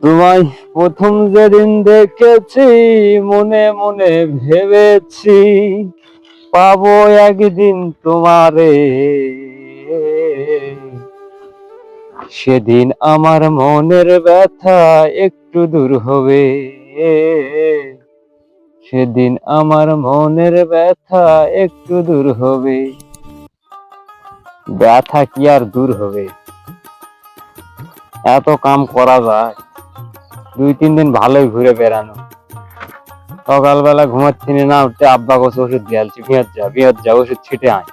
তোমায় প্রথম যেদিন দেখেছি মনে মনে ভেবেছি পাবো একদিন তোমারে। সেদিন আমার মনের ব্যথা একটু দূর হবে। সেদিন আমার মনের ব্যথা একটু দূর হবে। ব্যথা কি আর দূর হবে? এত কাম করা যায়? 2-3 দিন ভালোই ঘুরে বেড়ানো। সকালবেলা ঘুমাচ্ছি না উঠতে আব্বা গোছে ওষুধ দিয়ালছি, বিয়াত যা ওষুধ ছিটে আয়।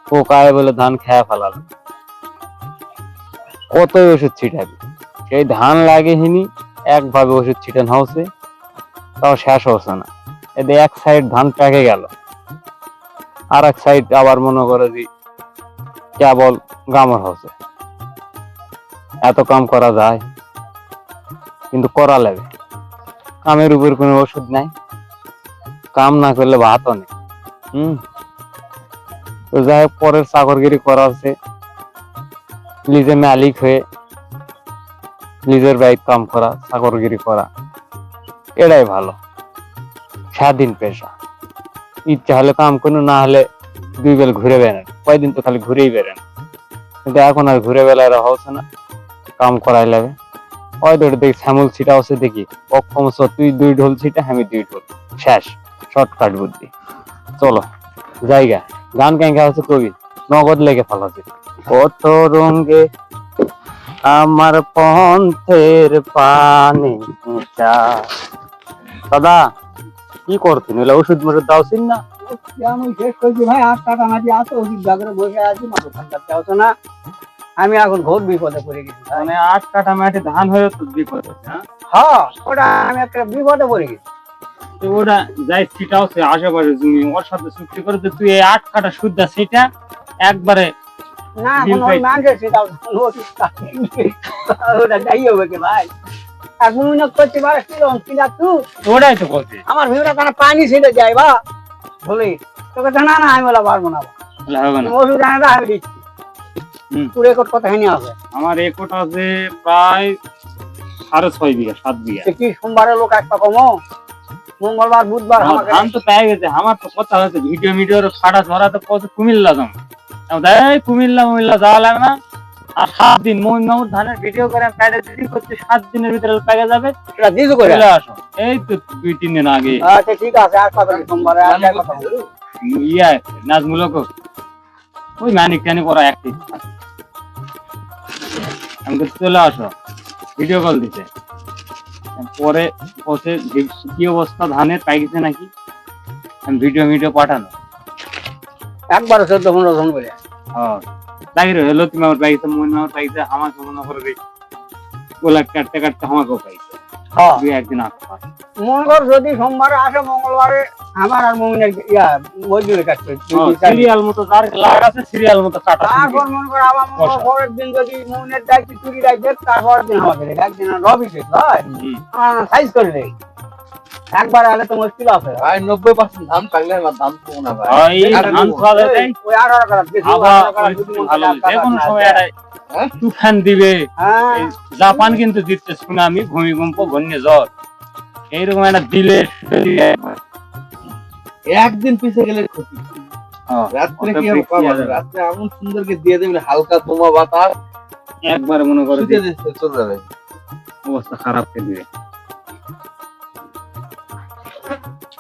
পোকায় বলে ধান খেয়া ফেলালো। কতই ওষুধ ছিটাবি, সেই ধান লাগেহিনি একভাবে ওষুধ ছিটানো হচ্ছে, তাও শেষ হচ্ছে না। এতে এক সাইড ধান পেকে গেল, আর এক সাইড আবার মনে করে যে কেবল গামর হচ্ছে। এত কাম করা যায়? কিন্তু করা লাগে। কামের উপর কোনো ওষুধ নাই, কাম না করলে ভাতও নেই। তো যাই হোক, পরের চাকরগিরি করা হচ্ছে, নিজে মালিক হয়ে নিজের বাইক কাম করা, চাকরগিরি করা, এটাই ভালো। স্বাধীন পেশা। ইচ্ছা হলে কাম করুন, না হলে 2 বেল ঘুরে বেড়ান। কয়দিন তো খালি ঘুরেই বেড়ান, কিন্তু এখন আর ঘুরে বেলায় হচ্ছে না, কাম করাই লাগে। ওই দেখি শ্যামল ছিটা হচ্ছে, দেখি অক্ষম তুই 2 ঢোল ছিটা, আমি 2 ঢোল, শেষ। শর্টকাট বুদ্ধি। চলো জায়গা গান ক্যাঙ্কা হচ্ছে, কবি নগদ লেগে ফেলাছে। কত রঙে আমার পন্থের পানি। দাদা কি করছেন? ওষুধ মষুধ দাওছিন না? আমি শেষ করছি ভাই, 8 টাকা মাটি আছে, ওষুধ বাগরে বসে আছি, মাথা ঠান্ডা চাওছো না। আমি এখন ঘোর বিপদে পড়ে গেছি। মানে 8 কাঠা মাটি ধান হয়ে তো বিপদ হচ্ছে। হ্যাঁ, ওটা আমি একটা বিপদে পড়ে গেছি। ওটা যাই ছিটাও সে আশেপাশে জমি, ওর সাথে চুক্তি করে যে তুই এই 8 কাঠা সুদ্ধা ছিটা একবারে। না এখন ওই মানুষের সেটা ওটা যাই হবে কি ভাই, এক মিনিট করতে পারে কিনা তুই? ওটাই তো করছে আমার ভিড়টা কেন পানি ছেড়ে যায় বা বলি তোকে জানা না, আমি বলা পারবো না। হবে না, ওষুধ জানা না, আমি দিচ্ছি। তোর রেকর্ড কত হয়নি হবে? আমার রেকর্ড আছে প্রায় 6.5 বিঘা, 7 বিঘা। কি সোমবারের লোক একটা কমো, মঙ্গলবার বুধবার আমাকে ধান তো পেয়ে গেছে। আমার তো কথা হচ্ছে ভিডিও মিডিওর ফাটা ধরা তো কত কুমিল্লা যাম, কুমিল্লা যাওয়া লাগে না। আর 7 দিন মোহাম্মদ ধানের ভিডিও করে কাটে দিদি করতে 7 দিনের ভিতরে পেয়ে যাবে। এটা দিতে করে চলে আসো, এই তো 2-3 দিন আগে। আচ্ছা ঠিক আছে, আর কথা সোমবারে আর কথা বলবো। ইয়া নাজমুলক ওই মানিক টানি করা একটি আমাকে চলে আসো, ভিডিও কল দিতে। পরে বসে কি অবস্থা ধানের পাইছে নাকি, ভিডিও পাঠানো একবার 14-15 জন করে। হ্যাঁ লাগিয়ে হলো, তুমি আমার পাইছে, মনে আমার পাইছে, আমাকে মনে করে ওলা কাটতে কাটতে আমাকেও পাইছে। হ্যাঁ 2-1 দিন আগে মঙ্গল যদি সোমবারে আসে, মঙ্গলবারে আমার আর মমিনের মজুরি কাটতে সিরিয়াল মতো যার লাগাছে, সিরিয়াল মতো কাটা। তারপর মনে করে আবার মঙ্গল পরের দিন যদি মমিনের দায়িত্ব চুরি রাখবে, তারপর দিন আমাকে একদিন রবি শেষ হয় সাইজ করে দেয়। একবার আলে তো মুশকিল আছে ভাই। 90% ধান পাকলে আমার ধান পাবো না ভাই। ওই ধান খাওয়া যায় ওই 18 কারাত আবার যে কোনো সময় একটা তুফান দিবে। জাপান কিন্তু দিচ্ছে সুনামি, ভূমিকম্প, ঘূর্ণিঝড়, এইরকম একটা দিলে একদিন পিছে গেলে ক্ষতি। রাত্রে কি হবে পাবো? রাত্রে এমন সুন্দরকে দিয়ে দেবে হালকা তোমা বাতাস, একবার মনে করে চলে যাবে, অবস্থা খারাপ করে দিবে।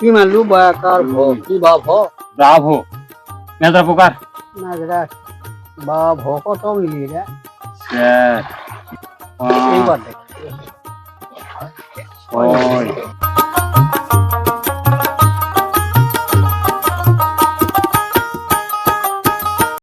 কি মালু বাকার ভো কি বাপ হো ব্রাভো নেতা প্রকার না জরা বাপ হো কত মিলি রে স্যার এইবার দেখ ওই